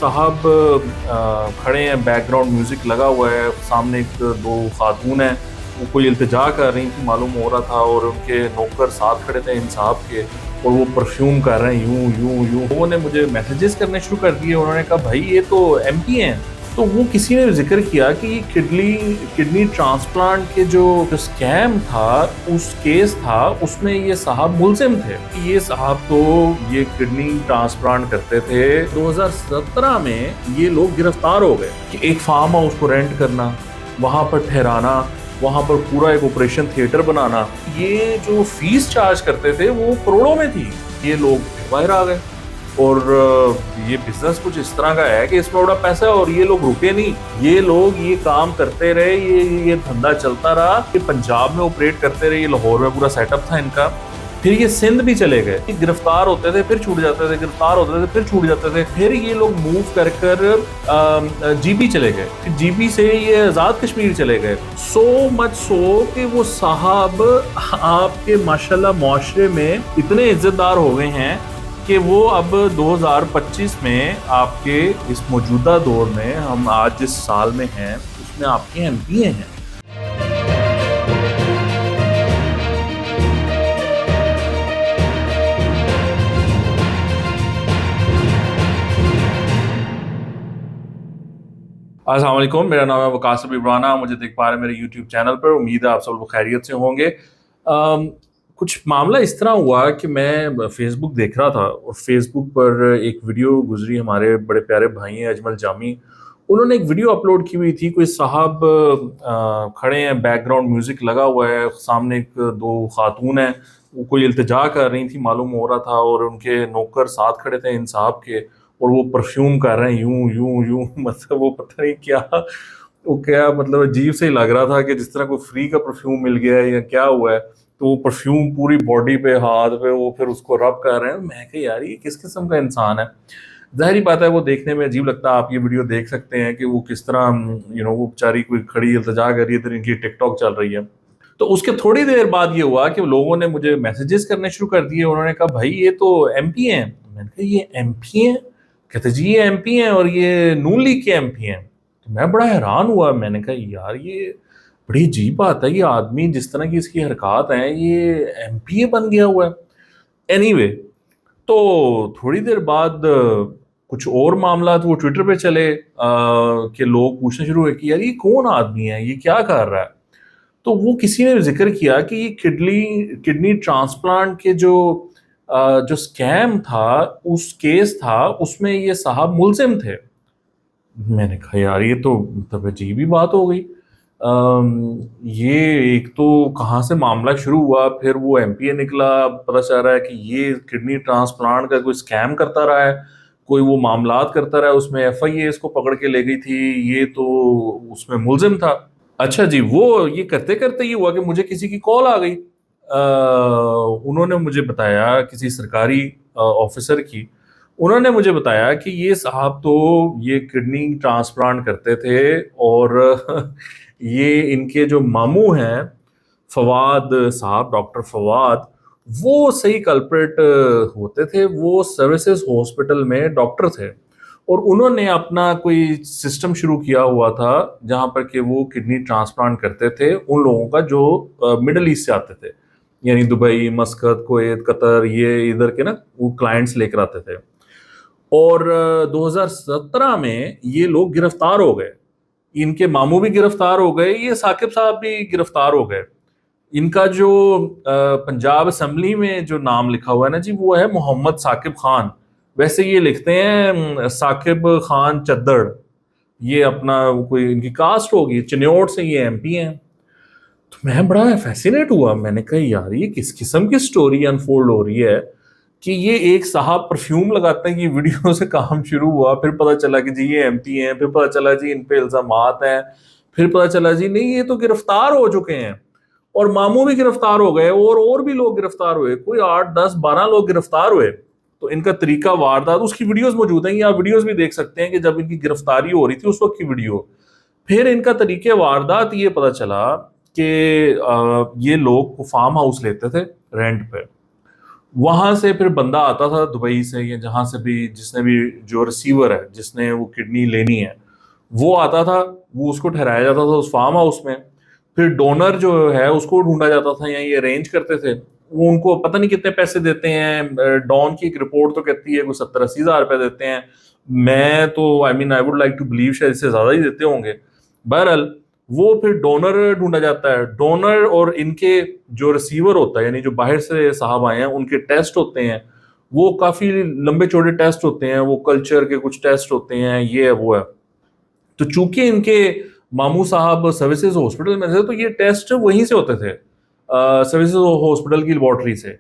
साहब खड़े हैं, बैकग्राउंड म्यूजिक लगा हुआ है, सामने एक दो खातून हैं, वो कोई इल्तिजा कर रही थी मालूम हो रहा था, और उनके नौकर साथ खड़े थे इन साहब के, और वो परफ्यूम कर रहे हैं यूं यूं यूं। लोगों ने मुझे मैसेजेस करने शुरू कर दिए, उन्होंने कहा भाई ये तो एमपी हैं। तो वो किसी ने जिक्र किया कि ये किडनी ट्रांसप्लांट के जो स्कैम था, उस केस था, उसमें ये साहब मुलजिम थे। ये साहब तो ये किडनी ट्रांसप्लांट करते थे। 2017 में ये लोग गिरफ्तार हो गए कि एक फार्म हाउस को रेंट करना, वहां पर ठहराना, वहां पर पूरा एक ऑपरेशन थिएटर बनाना। ये जो फीस चार्ज करते थे वो करोड़ों में थी। ये लोग बाहर आ गए, और ये बिजनेस कुछ इस तरह का है कि इसमें बड़ा पैसा है, और ये लोग रुके नहीं। ये लोग ये काम करते रहे, ये धंधा चलता रहा। ये पंजाब में ऑपरेट करते रहे, ये लाहौर में पूरा सेटअप था इनका। फिर ये सिंध भी चले गए, गिरफ्तार होते थे फिर छूट जाते थे, गिरफ्तार होते थे फिर छूट जाते थे। फिर ये लोग मूव कर जीबी चले गए, फिर जीबी से ये आज़ाद कश्मीर चले गए। सो मच सो कि वो साहब आपके माशाल्लाह मुआशरे में इतने इज्जतदार हो गए हैं कि वो अब 2025 में आपके इस मौजूदा दौर में, हम आज जिस साल में हैं, उसमें आपके एमपी हैं। अस्सलाम वालेकुम, मेरा नाम है वकास इब्राना। मुझे देख पा रहे हैं मेरे यूट्यूब चैनल पर। उम्मीद है आप सब लोग खैरियत से होंगे। कुछ मामला इस तरह हुआ कि मैं फेसबुक देख रहा था, और फेसबुक पर एक वीडियो गुजरी। हमारे बड़े प्यारे भाई हैं अजमल जामी, उन्होंने एक वीडियो अपलोड की हुई थी। कोई साहब खड़े हैं, बैकग्राउंड म्यूजिक लगा हुआ है, सामने एक दो खातून हैं, वो कोई इल्तिजा कर रही थी मालूम हो रहा था, और उनके नौकर साथ खड़े थे इन साहब के, और वो परफ्यूम कर रहे हैं यूं यूं यूं। मतलब वो पता नहीं क्या, वो क्या, मतलब अजीब से ही लग रहा था कि जिस तरह कोई फ्री का परफ्यूम मिल गया है या क्या हुआ है। तो वो परफ्यूम पूरी बॉडी पे, हाथ पे, वो फिर उसको रब कर रहे हैं। मैं कहा यार ये किस किस्म का इंसान है। ज़ाहिर बात है वो देखने में अजीब लगता है। आप ये वीडियो देख सकते हैं कि वो किस तरह वो बेचारी कोई खड़ी इल्तिजा कर रही है, इधर इनकी टिकटॉक चल रही है। तो उसके थोड़ी देर बाद ये हुआ कि लोगों ने मुझे मैसेजेस करने शुरू कर दिए। उन्होंने कहा भाई ये तो एमपी हैं। मैंने कहा ये एमपी हैं? कहते जी ये एमपी हैं, और ये नून लीग के एमपी हैं। तो मैं बड़ा हैरान हुआ। मैंने कहा यार ये बड़ी अजीब बात है, ये आदमी जिस तरह की इसकी हरकत हैं, ये एमपी बन गया हुआ है। एनीवे, तो थोड़ी देर बाद कुछ और मामला वो ट्विटर पे चले, कि लोग पूछना शुरू हुए कि यार ये कौन आदमी है, ये क्या कर रहा है। तो वो किसी ने जिक्र किया कि ये किडनी ट्रांसप्लांट के जो स्कैम था, उस केस था, उसमें ये साहब मुलजिम थे। मैंने कहा यार ये तो मतलब अजीब ही बात हो गई। ये एक तो कहाँ से मामला शुरू हुआ, फिर वो एमपीए निकला, पता चल रहा है कि ये किडनी ट्रांसप्लांट का कोई स्कैम करता रहा है, कोई वो मामलात करता रहा है, उसमें एफआईए इसको पकड़ के ले गई थी, ये तो उसमें मुलजिम था। अच्छा जी, वो ये करते करते ये हुआ कि मुझे किसी की कॉल आ गई। उन्होंने मुझे बताया, किसी सरकारी ऑफिसर की, उन्होंने मुझे बताया कि ये साहब तो ये किडनी ट्रांसप्लांट करते थे, और ये इनके जो मामू हैं फवाद साहब, डॉक्टर फवाद, वो सही कल्प्रिट होते थे। वो सर्विसेज हॉस्पिटल में डॉक्टर थे, और उन्होंने अपना कोई सिस्टम शुरू किया हुआ था जहां पर कि वो किडनी ट्रांसप्लांट करते थे उन लोगों का जो मिडल ईस्ट से आते थे, यानी दुबई, मस्कत, कुवैत, कतर, ये इधर के ना वो क्लाइंट्स लेकर आते थे। और 2017 में ये लोग गिरफ्तार हो गए। इनके मामू भी गिरफ्तार हो गए, ये साकिब साहब भी गिरफ्तार हो गए। इनका जो पंजाब असेंबली में जो नाम लिखा हुआ है ना जी, वो है मोहम्मद साकिब खान। वैसे ये लिखते हैं साकिब खान चद्दड़। ये अपना कोई इनकी कास्ट होगी, चिन्योट से ये एमपी हैं। तो मैं बड़ा फैसिनेट हुआ। मैंने कहा यार ये किस किस्म की स्टोरी अनफोल्ड हो रही है कि ये एक साहब परफ्यूम लगाते हैं। ये वीडियो से काम शुरू हुआ, फिर पता चला कि जी ये एमपी हैं, फिर पता चला जी इन पे इल्जामात हैं, फिर पता चला जी नहीं ये तो गिरफ्तार हो चुके हैं, और मामू भी गिरफ्तार हो गए, और भी लोग गिरफ्तार हुए, कोई 8 10 12 लोग गिरफ्तार हुए। तो इनका तरीका वारदात, उसकी वीडियोस मौजूद हैं, ये आप वीडियोस भी देख सकते हैं कि जब इनकी गिरफ्तारी हो रही थी उस वक्त की वीडियो। फिर इनका तरीके वारदात ये पता चला कि ये लोग फार्म हाउस लेते थे रेंट पे। वहां से फिर बंदा आता था दुबई से या जहां से भी, जिसने भी, जो रिसीवर है जिसने वो किडनी लेनी है, वो आता था, वो उसको ठहराया जाता था उस फार्म हाउस में। फिर डोनर जो है उसको ढूंढा जाता था, या ये अरेंज करते थे। वो उनको पता नहीं कितने पैसे देते हैं। डॉन की एक रिपोर्ट तो कहती है कोई 70-80 हज़ार रुपए देते हैं। मैं तो I would like to believe शायद इससे ज्यादा ही देते होंगे। बहरहाल, वो फिर डोनर ढूंढा जाता है। डोनर और इनके जो रिसीवर होता है, यानी जो बाहर से साहब आए हैं, उनके टेस्ट होते हैं। वो काफी लंबे चौड़े टेस्ट होते हैं, वो कल्चर के कुछ टेस्ट होते हैं, ये है वो है। तो चूंकि इनके मामू साहब सर्विसेज हॉस्पिटल में थे, तो ये टेस्ट वहीं से होते थे, सर्विसेज हॉस्पिटल की लेबोरेटरी से।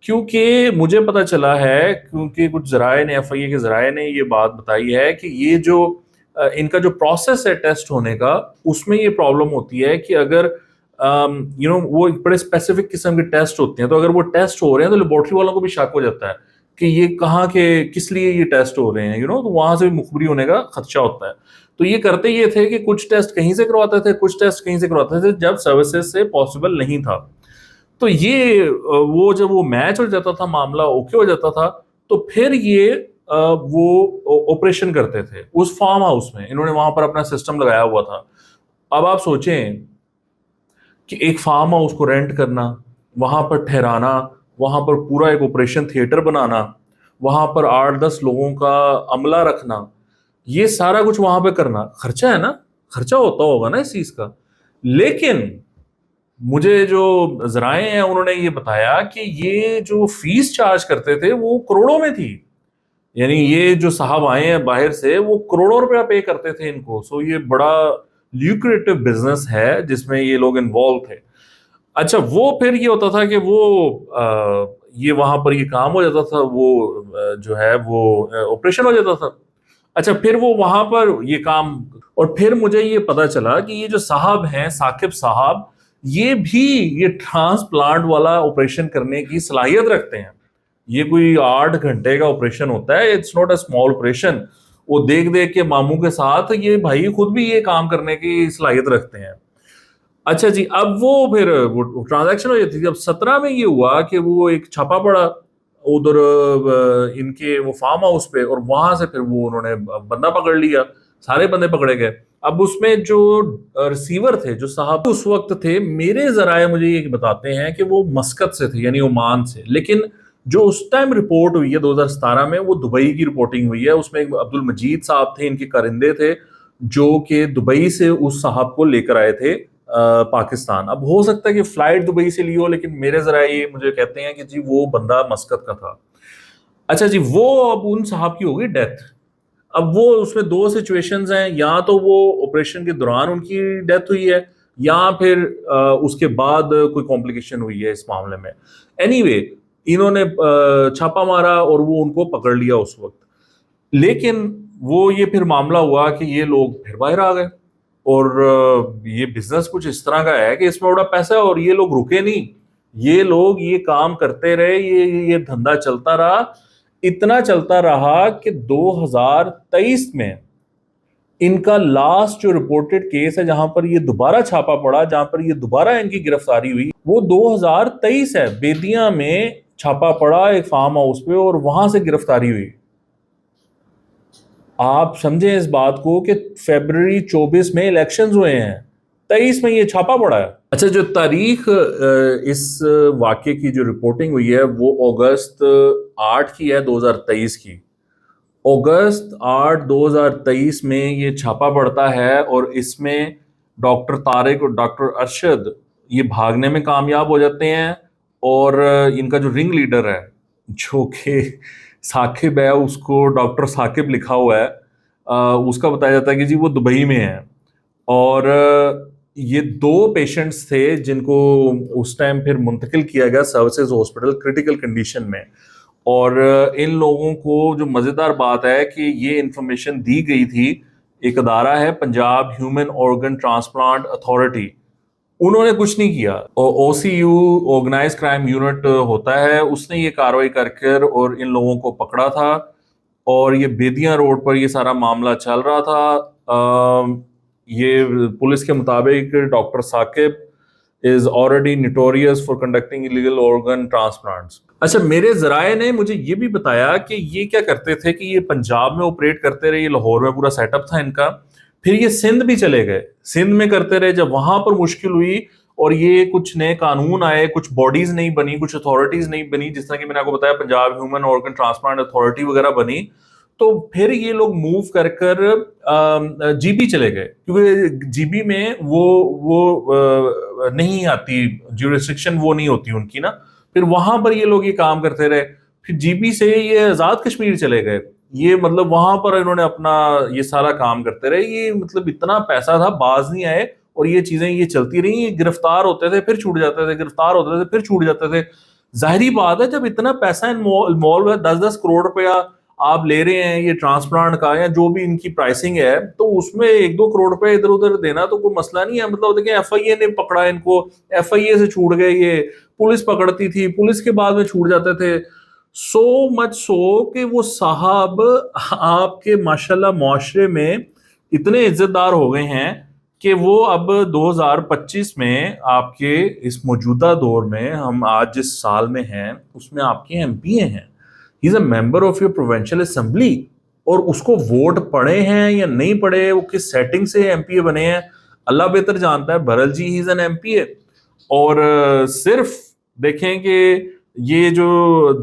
क्योंकि मुझे पता चला है, क्योंकि कुछ जराए ने, एफआईए के जराए ने ये बात बताई है कि ये जो इनका जो प्रोसेस है टेस्ट होने का, उसमें ये प्रॉब्लम होती है कि अगर वो एक बड़े स्पेसिफिक किस्म के टेस्ट होते हैं, तो अगर वो टेस्ट हो रहे हैं तो लेबोरेटरी वालों को भी शक हो जाता है कि ये कहाँ के, किस लिए ये टेस्ट हो रहे हैं, तो वहां से भी मुखबिरी होने का खदशा होता है। तो ये करते ये थे कि कुछ टेस्ट कहीं से करवाते थे, कुछ टेस्ट कहीं से करवाते थे, जब सर्विसेज से पॉसिबल नहीं था। तो ये वो जब वो मैच हो जाता था, मामला ओके हो जाता था, तो फिर ये वो ऑपरेशन करते थे उस फार्म हाउस में। इन्होंने वहां पर अपना सिस्टम लगाया हुआ था। अब आप सोचें कि एक फार्म हाउस को रेंट करना, वहां पर ठहराना, वहां पर पूरा एक ऑपरेशन थिएटर बनाना, वहां पर 8-10 लोगों का अमला रखना, ये सारा कुछ वहां पे करना, खर्चा है ना, खर्चा होता होगा ना इस चीज का। लेकिन मुझे जो जराए हैं उन्होंने ये बताया कि ये जो फीस चार्ज करते थे वो करोड़ों में थी। यानी ये जो साहब आए हैं बाहर से, वो करोड़ों रुपया पे करते थे इनको। सो ये बड़ा ल्यूक्रेटिव बिजनेस है जिसमें ये लोग इन्वॉल्व थे। अच्छा, वो फिर ये होता था कि वो ये वहां पर ये काम हो जाता था, वो जो है वो ऑपरेशन हो जाता था। अच्छा, फिर वो वहां पर ये काम, और फिर मुझे ये पता चला कि ये जो साहब हैं, साकिब साहब, ये भी ये ट्रांसप्लांट वाला ऑपरेशन करने की सलाहियत रखते हैं। ये कोई 8 घंटे का ऑपरेशन होता है, it's not a small operation. वो देख देख के मामू के साथ ये भाई खुद भी ये काम करने की सलाहियत रखते हैं। अच्छा जी, अब वो फिर वो ट्रांजैक्शन हो जाती थी। अब 17 में ये हुआ कि वो एक छापा पड़ा उधर इनके वो फार्म हाउस पे, और वहां से फिर वो उन्होंने बंदा पकड़ लिया। सारे बंदे पकड़े गए। अब उसमें जो रिसीवर थे, जो साहब उस वक्त थे, मेरे जराए मुझे ये बताते हैं कि वो मस्कत से थे, यानी ओमान से। लेकिन जो उस टाइम रिपोर्ट हुई है 2017 में, वो दुबई की रिपोर्टिंग हुई है। उसमें एक अब्दुल मजीद साहब थे, इनके कारिंदे थे, जो कि दुबई से उस साहब को लेकर आए थे पाकिस्तान। अब हो सकता है कि फ्लाइट दुबई से ली हो, लेकिन मेरे जरा ये मुझे कहते हैं कि जी वो बंदा मस्कत का था। अच्छा जी, वो अब उन साहब की हो गई डेथ। अब वो उसमें दो सिचुएशंस हैं, या तो वो ऑपरेशन के दौरान उनकी डेथ हुई है, या फिर उसके बाद कोई कॉम्प्लिकेशन हुई है इस मामले में। एनीवे, इन्होंने छापा मारा और वो उनको पकड़ लिया उस वक्त। लेकिन वो ये फिर मामला हुआ कि ये लोग फिर बाहर आ गए, और ये बिजनेस कुछ इस तरह का है कि इसमें बड़ा पैसा है, और ये लोग रुके नहीं। ये लोग ये काम करते रहे, ये धंधा चलता रहा। इतना चलता रहा कि 2023 में इनका लास्ट जो रिपोर्टेड केस है, जहां पर ये दोबारा छापा पड़ा, जहां पर ये दोबारा इनकी गिरफ्तारी हुई, वो 2023 है। बेदिया में छापा पड़ा एक फार्म हाउस पे, और वहां से गिरफ्तारी हुई। आप समझें इस बात को कि फरवरी 24 में इलेक्शंस हुए हैं, 23 में ये छापा पड़ा है। अच्छा, जो तारीख इस वाक्य की जो रिपोर्टिंग हुई है, वो अगस्त 8 की है, 2023 की। अगस्त 8 2023 में ये छापा पड़ता है, और इसमें डॉक्टर तारिक और डॉक्टर अरशद ये भागने में कामयाब हो जाते हैं। और इनका जो रिंग लीडर है, जो कि साकिब है, उसको डॉक्टर साकिब लिखा हुआ है, उसका बताया जाता है कि जी वो दुबई में है। और ये दो पेशेंट्स थे जिनको उस टाइम फिर मुंतकिल किया गया सर्विसेज हॉस्पिटल क्रिटिकल कंडीशन में। और इन लोगों को जो मज़ेदार बात है कि ये इंफॉर्मेशन दी गई थी, एक अदारा है Punjab human organ transplant authority, उन्होंने कुछ नहीं किया। और ओसीयू, ऑर्गेनाइज क्राइम यूनिट होता है, उसने ये कार्रवाई करके और इन लोगों को पकड़ा था। और ये बेदिया रोड पर ये सारा मामला चल रहा था। ये पुलिस के मुताबिक doctor Saqib is already notorious for conducting illegal organ transplants. अच्छा, मेरे ज़राए ने मुझे ये भी बताया कि ये क्या करते थे कि ये पंजाब में ऑपरेट करते रहे, ये लाहौर में पूरा सेटअप था इनका। फिर ये सिंध भी चले गए, सिंध में करते रहे, जब वहाँ पर मुश्किल हुई और ये कुछ नए कानून आए, कुछ बॉडीज़ नहीं बनी, कुछ अथॉरिटीज़ नहीं बनी, जिस तरह कि मैंने आपको बताया Punjab human organ transplant authority वगैरह बनी, तो फिर ये लोग मूव कर जीबी चले गए, क्योंकि जीबी में वो नहीं आती, ज्यूरिसडिक्शन वो नहीं होती उनकी ना। फिर वहां पर ये लोग ये काम करते रहे। फिर जीबी से ये आजाद कश्मीर चले गए, ये मतलब वहां पर इन्होंने अपना ये सारा काम करते रहे। ये मतलब इतना पैसा था, बाज नहीं आए, और ये चीजें ये चलती रही। ये गिरफ्तार होते थे फिर छूट जाते थे, गिरफ्तार होते थे फिर छूट जाते थे। जाहिर बात है, जब इतना पैसा इन्वॉल्व है, 10-10 करोड़ रुपया आप ले रहे हैं ये ट्रांसप्लांट का, या जो भी इनकी प्राइसिंग है, तो उसमें 1-2 करोड़ रुपए इधर उधर देना तो कोई मसला नहीं है। मतलब देखिए, एफआईए ने पकड़ा इनको, एफआईए से छूट गए ये, पुलिस पकड़ती थी, पुलिस के बाद में छूट जाते थे। सो मच सो कि वो साहब आपके माशाल्लाह मुआशरे में इतने इज्जतदार हो गए हैं कि वो अब 2025 में आपके इस मौजूदा दौर में, हम आज जिस साल में हैं उसमें आपके एमपी हैं। He is a member of your provincial assembly, और उसको वोट पड़े हैं या नहीं पड़े, वो किस सेटिंग से एमपीए बने हैं, अल्लाह बेहतर जानता है। भरल जी ही इज एन एमपीए। और सिर्फ देखें कि ये जो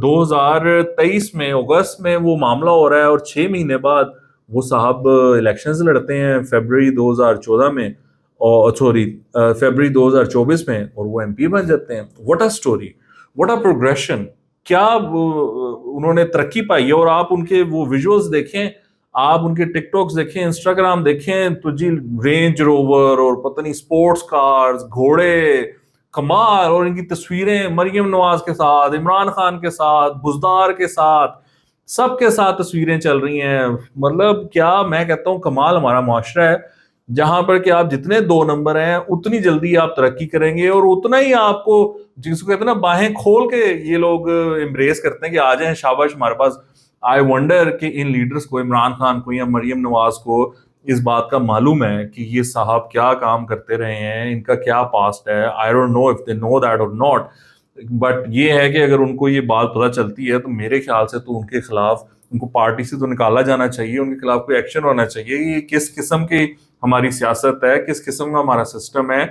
2023 में अगस्त में वो मामला हो रहा है, और 6 महीने बाद वो साहब इलेक्शंस लड़ते हैं फरवरी 2014 में, और सॉरी फरवरी 2024 में, और वो एमपी बन जाते हैं। What a story, what a progression, क्या उन्होंने तरक्की पाई है। और आप उनके वो विजुअल्स देखें, आप उनके टिकटॉक्स देखें, इंस्टाग्राम देखें, तो जी रेंज रोवर और पता नहीं स्पोर्ट्स कार्स, घोड़े, कमाल। और इनकी तस्वीरें मरियम नवाज के साथ, इमरान खान के साथ, बुजदार के साथ, सबके साथ तस्वीरें चल रही हैं। मतलब क्या मैं कहता हूँ, कमाल हमारा मुआशरा है, जहां पर कि आप जितने 2 नंबर हैं उतनी जल्दी आप तरक्की करेंगे, और उतना ही आपको, जिसको कहते हैं ना, बाहें खोल के ये लोग एम्ब्रेस करते हैं कि आ जाएं, शाबाश हमारे पास। आई वंडर कि इन लीडर्स को, इमरान खान को या मरियम नवाज को, इस बात का मालूम है कि ये साहब क्या काम करते रहे हैं, इनका क्या पास्ट है। I don't know if they know that और नॉट, बट ये है कि अगर उनको ये बात पता चलती है, तो मेरे ख्याल से तो उनके खिलाफ, उनको पार्टी से तो निकाला जाना चाहिए, उनके खिलाफ कोई एक्शन होना चाहिए। ये किस किस्म की हमारी सियासत है, किस किस्म का हमारा सिस्टम है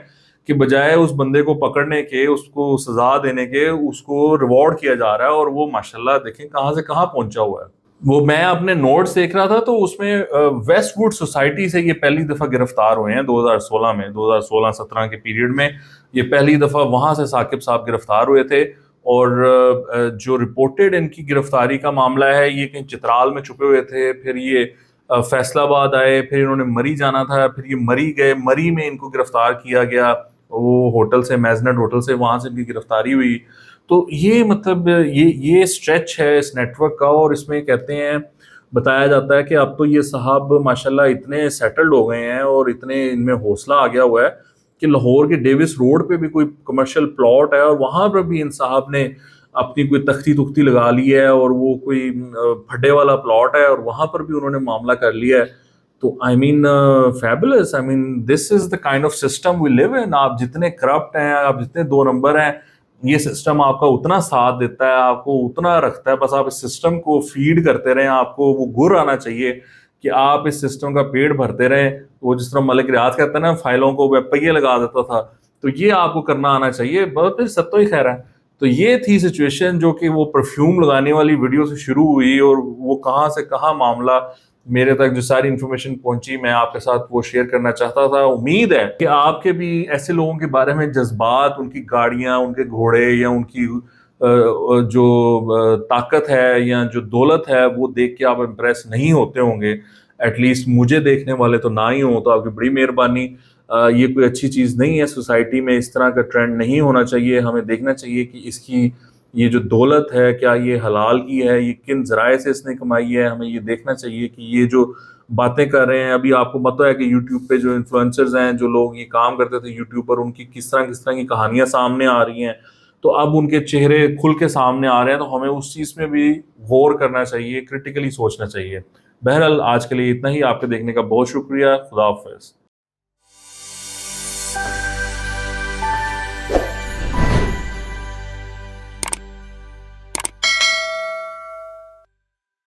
कि बजाय उस बंदे को पकड़ने के, उसको सजा देने के, उसको रिवॉर्ड किया जा रहा है, और वो माशाल्लाह देखें कहाँ से कहाँ पहुंचा हुआ है। वो मैं अपने नोट्स देख रहा था, तो उसमें वेस्टवुड सोसाइटी से ये पहली दफा गिरफ्तार हुए हैं 2016 में, 2016-17 के पीरियड में ये पहली दफा वहां से साकिब साहब गिरफ्तार हुए थे। और जो रिपोर्टेड इनकी गिरफ्तारी का मामला है, ये कहीं चित्राल में छुपे हुए थे, फिर ये फैसलाबाद आए, फिर इन्होंने मरी जाना था, फिर ये मरी गए, मरी में इनको गिरफ्तार किया गया, वो होटल से, मैजनेट होटल से, वहां से इनकी गिरफ्तारी हुई। तो ये मतलब ये स्ट्रेच है इस नेटवर्क का, और इसमें कहते हैं, बताया जाता है कि अब तो ये साहब माशाल्लाह इतने सेटल्ड हो गए हैं, और इतने इनमें हौसला आ गया हुआ है कि लाहौर के डेविस रोड पे भी कोई कमर्शियल प्लॉट है, और वहां पर भी इन साहब ने अपनी कोई तख्ती तुख्ती लगा ली है, और वो कोई फड्डे वाला प्लॉट है, और वहां पर भी उन्होंने मामला कर लिया है। तो I mean fabulous, I mean this is the kind of system we live in. आप जितने करप्ट हैं, आप जितने 2 नंबर हैं, ये सिस्टम आपका उतना साथ देता है, आपको उतना रखता है। बस आप इस सिस्टम को फीड करते रहें, आपको वो गुर आना चाहिए कि आप इस सिस्टम का पेट भरते रहें। वो जिस तरह मलिक रियाज कहता है ना, फाइलों को वह पहिए लगा देता था, तो ये आपको करना आना चाहिए। बहुत फिर सत्तो ही खैर है। तो ये थी सिचुएशन, जो कि वो परफ्यूम लगाने वाली वीडियो से शुरू हुई, और वो कहाँ से कहाँ मामला मेरे तक जो सारी इन्फॉर्मेशन पहुंची, मैं आपके साथ वो शेयर करना चाहता था। उम्मीद है कि आपके भी ऐसे लोगों के बारे में जज्बात, उनकी गाड़ियां, उनके घोड़े, या उनकी जो ताकत है या जो दौलत है, वो देख के आप इम्प्रेस नहीं होते होंगे। एटलीस्ट मुझे देखने वाले तो ना ही हो, तो आपकी बड़ी मेहरबानी। ये कोई अच्छी चीज़ नहीं है, सोसाइटी में इस तरह का ट्रेंड नहीं होना चाहिए। हमें देखना चाहिए कि इसकी ये जो दौलत है, क्या ये हलाल की है, ये किन ज़राए से इसने कमाई है। हमें ये देखना चाहिए कि ये जो बातें कर रहे हैं, अभी आपको पता है कि यूट्यूब पे जो इन्फ्लुएंसर्स हैं, जो लोग ये काम करते थे यूट्यूब पर, उनकी किस तरह की कहानियां सामने आ रही हैं, तो अब उनके चेहरे खुल के सामने आ रहे हैं। तो हमें उस चीज़ में भी गौर करना चाहिए, क्रिटिकली सोचना चाहिए। बहरहाल आज के लिए इतना ही। आपके देखने का बहुत शुक्रिया। खुदा हाफिज़।